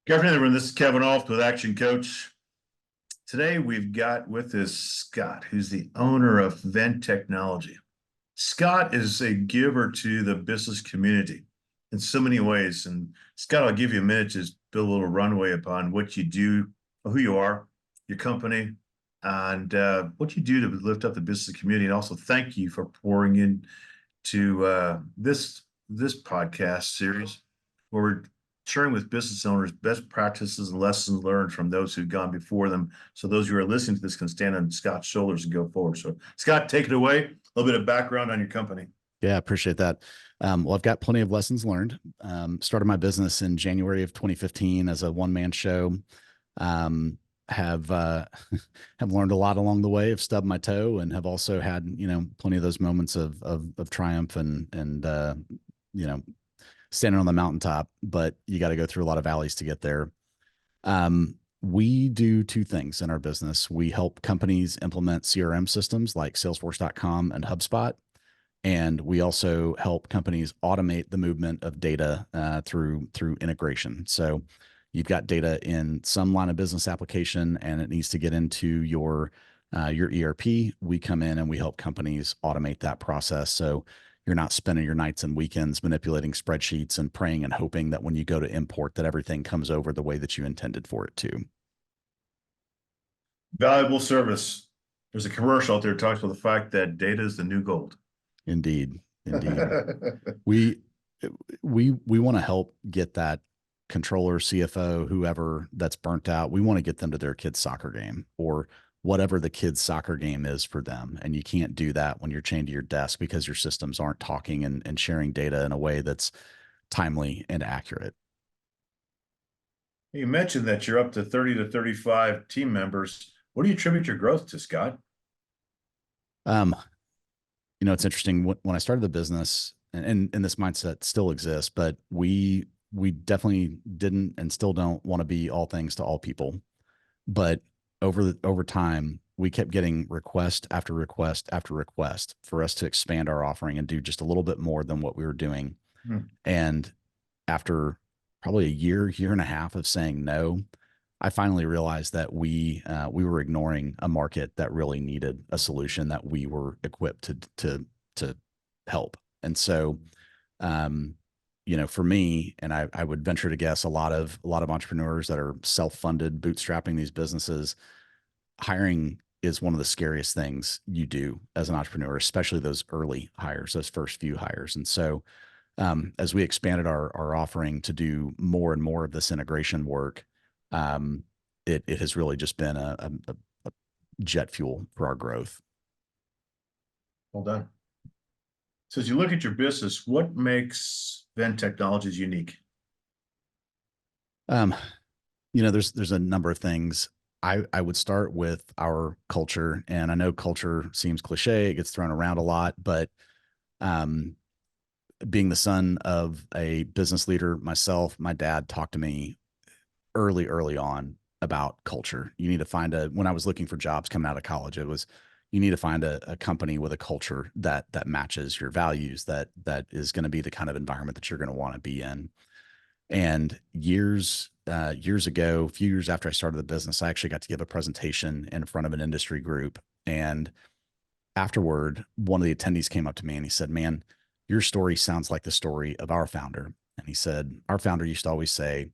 Good afternoon, everyone. This is Kevin Alt with Action Coach. Today we've got with us Scott, who's the owner of Vent Technology. Scott is a giver to the business community in so many ways. And Scott, I'll give you a minute to build a little runway upon what you do, who you are, your company, and what you do to lift up the business community. And also thank you for pouring in to this podcast series where we're sharing with business owners best practices and lessons learned from those who've gone before them. So those who are listening to this can stand on Scott's shoulders and go forward. So Scott, take it away. A little bit of background on your company. Yeah, I appreciate that. Well, I've got plenty of lessons learned. Started my business in January of 2015 as a one-man show. Have have learned a lot along the way. Have stubbed my toe, and have also had plenty of those moments of triumph and standing on the mountaintop. But you got to go through a lot of valleys to get there. We do two things in our business. We help companies implement CRM systems like Salesforce.com and HubSpot. And we also help companies automate the movement of data through integration. So you've got data in some line of business application, and it needs to get into your ERP. We come in and we help companies automate that process. So you're not spending your nights and weekends manipulating spreadsheets and praying and hoping that when you go to import that everything comes over the way that you intended for it to. Valuable service. There's a commercial out there that talks about the fact that data is the new gold. Indeed. We want to help get that controller, CFO, whoever that's burnt out. We want to get them to their kid's soccer game or whatever the kid's soccer game is for them. And you can't do that when you're chained to your desk because your systems aren't talking and sharing data in a way that's timely and accurate. You mentioned that you're up to 30 to 35 team members. What do you attribute your growth to, Scott? It's interesting when I started the business, and this mindset still exists, but we definitely didn't and still don't want to be all things to all people. But over time, we kept getting request after request after request for us to expand our offering and do just a little bit more than what we were doing. And after probably a year and a half of saying no, I finally realized that we were ignoring a market that really needed a solution that we were equipped to help. And so, for me, and I would venture to guess a lot of entrepreneurs that are self-funded, bootstrapping these businesses, hiring is one of the scariest things you do as an entrepreneur, especially those early hires, those first few hires. And so, as we expanded our offering to do more and more of this integration work, it has really just been a jet fuel for our growth. Well done. So as you look at your business, what makes Vent Technologies unique? There's a number of things. I would start with our culture, and I know culture seems cliche, it gets thrown around a lot, but being the son of a business leader myself, my dad talked to me early on about culture. You need to find when I was looking for jobs coming out of college, you need to find a company with a culture that matches your values, that is going to be the kind of environment that you're going to want to be in. And years ago, a few years after I started the business, I actually got to give a presentation in front of an industry group. And afterward, one of the attendees came up to me and he said, "Man, your story sounds like the story of our founder." And he said, "Our founder used to always say,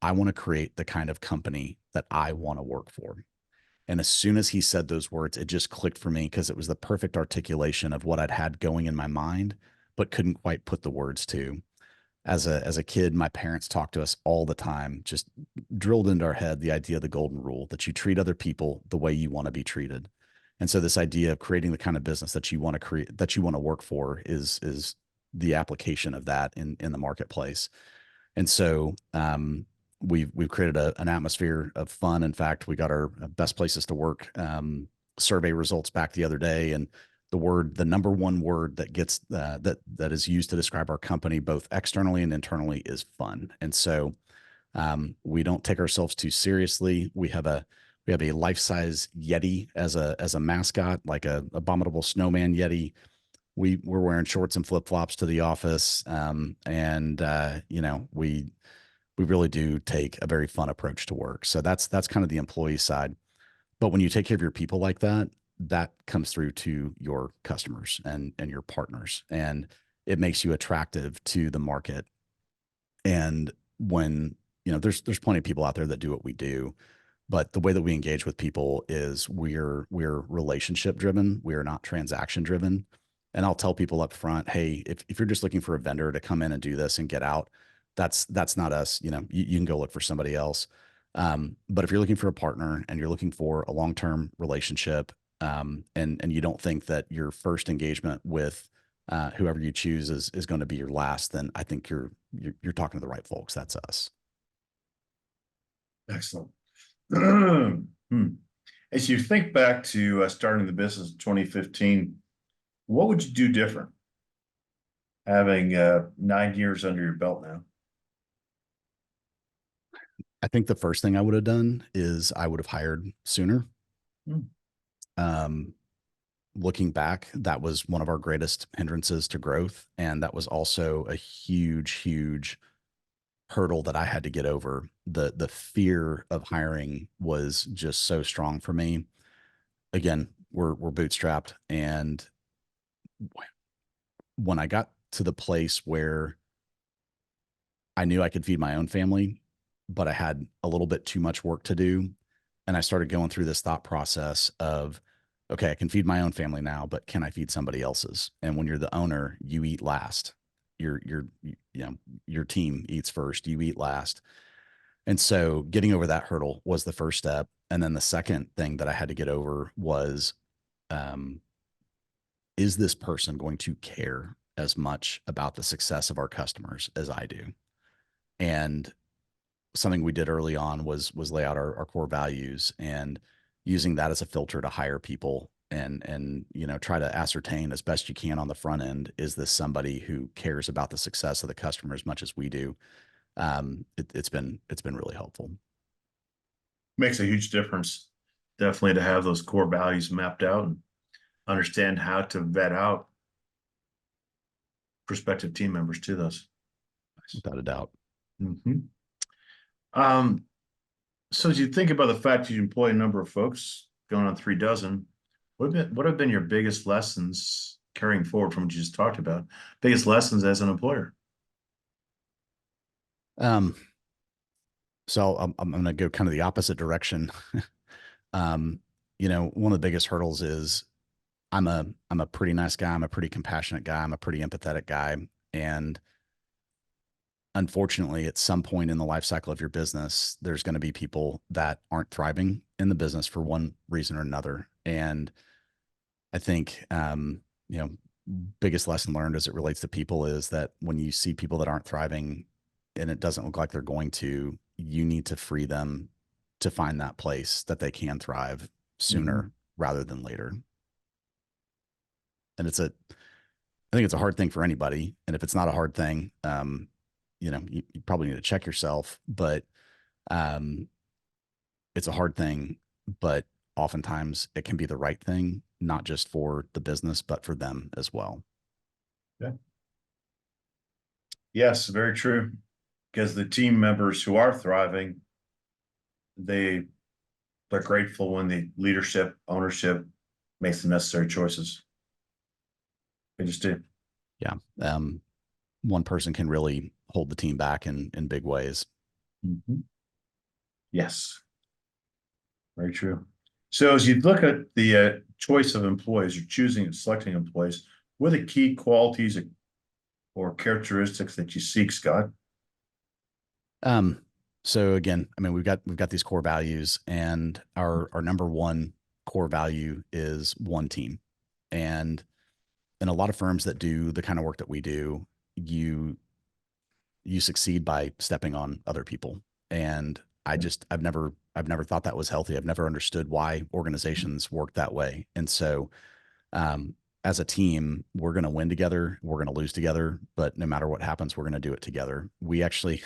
I want to create the kind of company that I want to work for." And as soon as he said those words, it just clicked for me because it was the perfect articulation of what I'd had going in my mind, but couldn't quite put the words to. As a kid, my parents talked to us all the time, just drilled into our head the idea of the golden rule, that you treat other people the way you want to be treated. And so this idea of creating the kind of business that you want to create, that you want to work for is the application of that in the marketplace. And so, we've created an atmosphere of fun. In fact, we got our best places to work survey results back the other day, and the number one word that gets that is used to describe our company, both externally and internally, is fun. And so, we don't take ourselves too seriously. We have a life-size Yeti as a mascot, like a abominable snowman Yeti. We're wearing shorts and flip-flops to the office, and we we really do take a very fun approach to work. So that's kind of the employee side. But when you take care of your people like that, that comes through to your customers and your partners, and it makes you attractive to the market. And when, there's plenty of people out there that do what we do, but the way that we engage with people is we're relationship driven. We are not transaction driven. And I'll tell people up front, hey, if you're just looking for a vendor to come in and do this and get out, that's not us. You can go look for somebody else. But if you're looking for a partner and you're looking for a long-term relationship, and you don't think that your first engagement with whoever you choose is going to be your last, then I think you're talking to the right folks. That's us. Excellent. As you think back to starting the business in 2015, what would you do different? Having 9 years under your belt now. I think the first thing I would have done is I would have hired sooner. Hmm. Um, Looking back, that was one of our greatest hindrances to growth. And that was also a huge, huge hurdle that I had to get over. The fear of hiring was just so strong for me. Again, we're bootstrapped. And when I got to the place where I knew I could feed my own family, but I had a little bit too much work to do. And I started going through this thought process of, okay, I can feed my own family now, but can I feed somebody else's? And when you're the owner, you eat last. Your team eats first, you eat last. And so getting over that hurdle was the first step. And then the second thing that I had to get over was, um, is this person going to care as much about the success of our customers as I do? And something we did early on was lay out our core values and using that as a filter to hire people and try to ascertain as best you can on the front end, is this somebody who cares about the success of the customer as much as we do? It's been really helpful. Makes a huge difference, definitely, to have those core values mapped out and understand how to vet out prospective team members to those. Without a doubt. Mm-hmm. So as you think about the fact you employ a number of folks, going on 3 dozen, what have been your biggest lessons carrying forward from what you just talked about? Biggest lessons as an employer? Um, so I'm going to go kind of the opposite direction. um, one of the biggest hurdles is I'm a pretty nice guy. I'm a pretty compassionate guy. I'm a pretty empathetic guy. And unfortunately, at some point in the life cycle of your business, there's going to be people that aren't thriving in the business for one reason or another. And I think, biggest lesson learned as it relates to people is that when you see people that aren't thriving and it doesn't look like they're going to, you need to free them to find that place that they can thrive sooner rather than later. And I think it's a hard thing for anybody. And if it's not a hard thing, you probably need to check yourself, but um, it's a hard thing, but oftentimes it can be the right thing, not just for the business, but for them as well. Yeah. Yes, very true. Because the team members who are thriving, they're grateful when the leadership, ownership makes the necessary choices. They just do. Yeah. One person can really hold the team back in big ways. Yes. Very true. So as you look at the choice of employees, you're choosing and selecting employees, what are the key qualities or characteristics that you seek, Scott? So again, I mean, we've got these core values, and our number one core value is one team. And in a lot of firms that do the kind of work that we do, you succeed by stepping on other people. And I've never thought that was healthy. I've never understood why organizations work that way. And so, as a team, we're going to win together, we're going to lose together, but no matter what happens, we're going to do it together. We actually,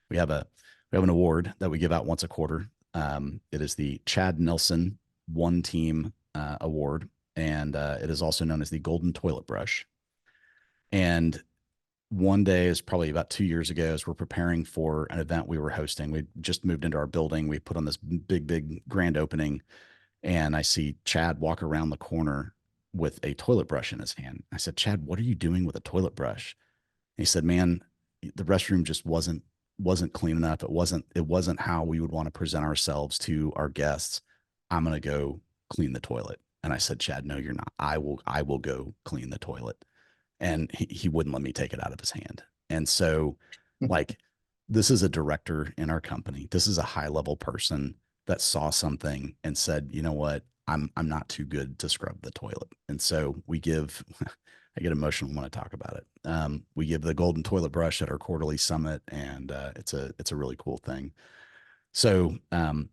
we have an award that we give out once a quarter. It is the Chad Nelson One Team Award, and it is also known as the Golden Toilet Brush. And one day is probably about 2 years ago, as we're preparing for an event we were hosting. We just moved into our building. We put on this big grand opening, and I see Chad walk around the corner with a toilet brush in his hand. I said, Chad, what are you doing with a toilet brush? And he said, man, the restroom just wasn't clean enough. It wasn't how we would want to present ourselves to our guests. I'm going to go clean the toilet. And I said, Chad, no, you're not. I will go clean the toilet. And he wouldn't let me take it out of his hand. And so, like, this is a director in our company. This is a high level person that saw something and said, you know what, I'm not too good to scrub the toilet. And so we give I get emotional when I talk about it. We give the golden toilet brush at our quarterly summit, and it's a really cool thing. So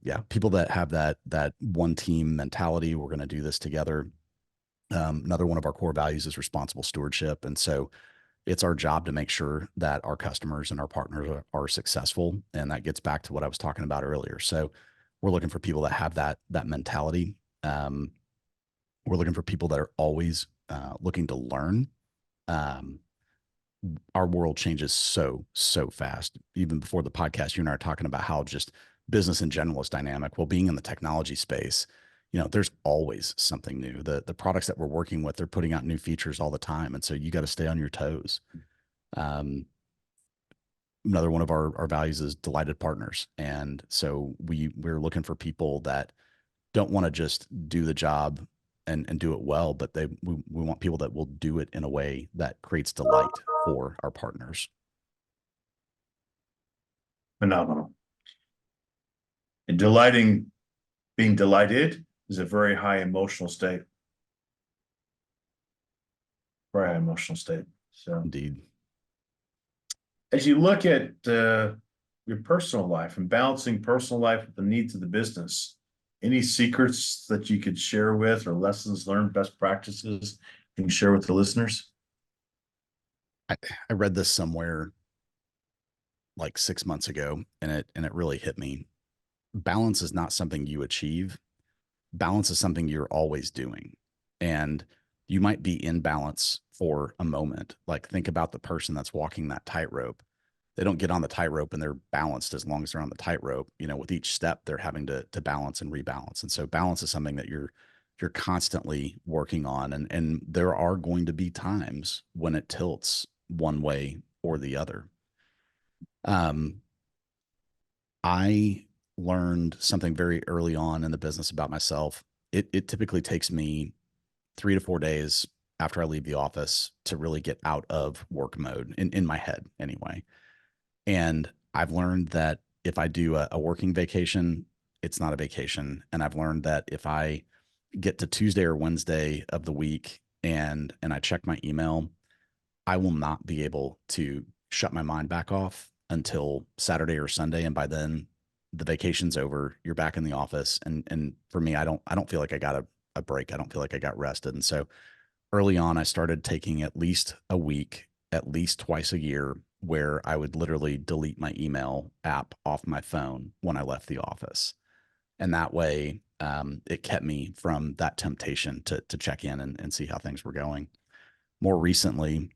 yeah, people that have that one team mentality, we're going to do this together. Another one of our core values is responsible stewardship, and so it's our job to make sure that our customers and our partners are successful, and that gets back to what I was talking about earlier. So we're looking for people that have that mentality. We're looking for people that are always looking to learn. Um, our world changes so fast. Even before the podcast, you and I are talking about how just business in general is dynamic. Well, being in the technology space, there's always something new. The products that we're working with, they're putting out new features all the time, and so you got to stay on your toes. Um, Another one of our values is delighted partners, and so we're looking for people that don't want to just do the job and do it well, but we want people that will do it in a way that creates delight for our partners. Phenomenal. And being delighted is a very high emotional state. Very high emotional state. So Indeed. as you look at your personal life and balancing personal life with the needs of the business, any secrets that you could share with, or lessons learned, best practices you can share with the listeners? I read this somewhere like 6 months ago, and it really hit me. Balance is not something you achieve. Balance is something you're always doing. And you might be in balance for a moment. Like, think about the person that's walking that tightrope. They don't get on the tightrope and they're balanced as long as they're on the tightrope. With each step, they're having to balance and rebalance. And so balance is something that you're constantly working on. And there are going to be times when it tilts one way or the other. I learned something very early on in the business about myself. It typically takes me 3 to 4 days after I leave the office to really get out of work mode in my head anyway. And I've learned that if I do a working vacation, it's not a vacation. And I've learned that if I get to Tuesday or Wednesday of the week and I check my email, I will not be able to shut my mind back off until Saturday or Sunday. And by then the vacation's over, you're back in the office. And for me, I don't feel like I got a break. I don't feel like I got rested. And so early on, I started taking at least a week, at least twice a year, where I would literally delete my email app off my phone when I left the office. And that way, it kept me from that temptation to check in and see how things were going. More recently,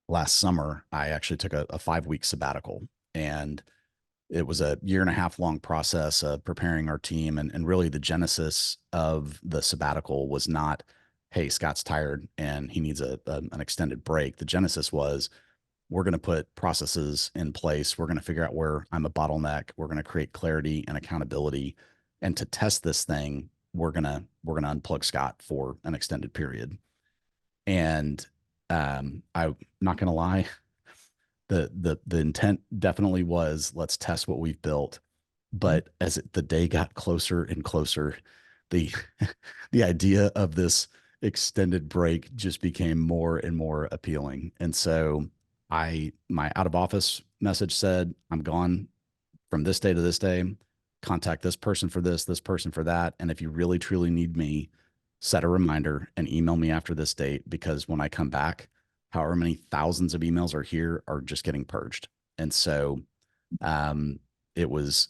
last summer, I actually took a 5 week sabbatical, and it was a year and a half long process of preparing our team. And really the genesis of the sabbatical was not, hey, Scott's tired and he needs an extended break. The genesis was, we're going to put processes in place. We're going to figure out where I'm a bottleneck. We're going to create clarity and accountability. And to test this thing, we're going to unplug Scott for an extended period. And I'm not going to lie, the intent definitely was, let's test what we've built. But as the day got closer and closer, the the idea of this extended break just became more and more appealing. And so my out of office message said, I'm gone from this day to this day. Contact this person for this person for that. And if you really truly need me, set a reminder and email me after this date, because when I come back, however many thousands of emails are here are just getting purged. And so it was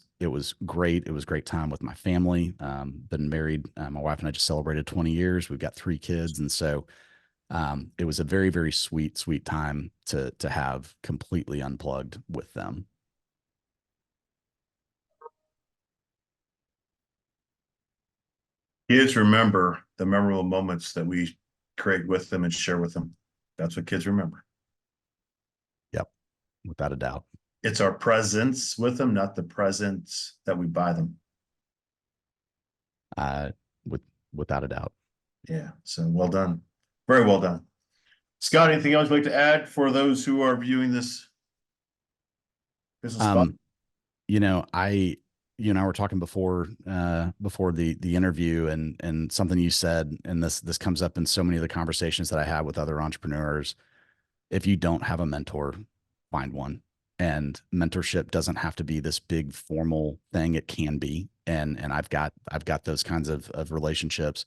great. It was great time with my family. Been married. My wife and I just celebrated 20 years. We've got 3 kids. And so It was a very, very sweet, sweet time to have completely unplugged with them. Kids remember the memorable moments that we create with them and share with them. That's what kids remember. Yep, without a doubt. It's our presence with them, not the presents that we buy them. Uh, with without a doubt. Yeah. So well done. Very well done. Scott, anything else you'd like to add for those who are viewing this business spot? You know, you and I were talking before the interview, and something you said, and this comes up in so many of the conversations that I have with other entrepreneurs. If you don't have a mentor, find one. And mentorship doesn't have to be this big formal thing. It can be. And I've got those kinds of relationships.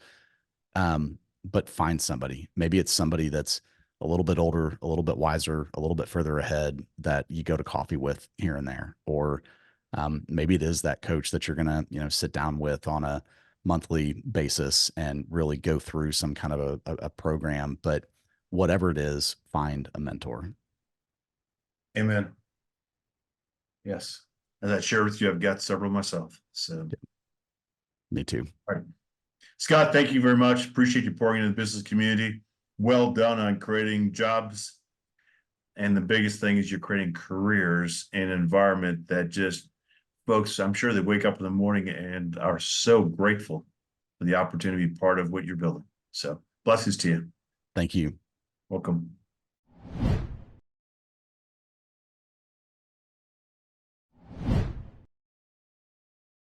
But find somebody. Maybe it's somebody that's a little bit older, a little bit wiser, a little bit further ahead that you go to coffee with here and there. Or maybe it is that coach that you're gonna, sit down with on a monthly basis and really go through some kind of a program. But whatever it is, find a mentor. Amen. Yes. As I shared with you, I've got several myself. So Me too. all right. Scott, thank you very much. Appreciate you pouring into the business community. Well done on creating jobs. And the biggest thing is you're creating careers in an environment that just folks, I'm sure they wake up in the morning and are so grateful for the opportunity to be part of what you're building. So blessings to you. Thank you. Welcome.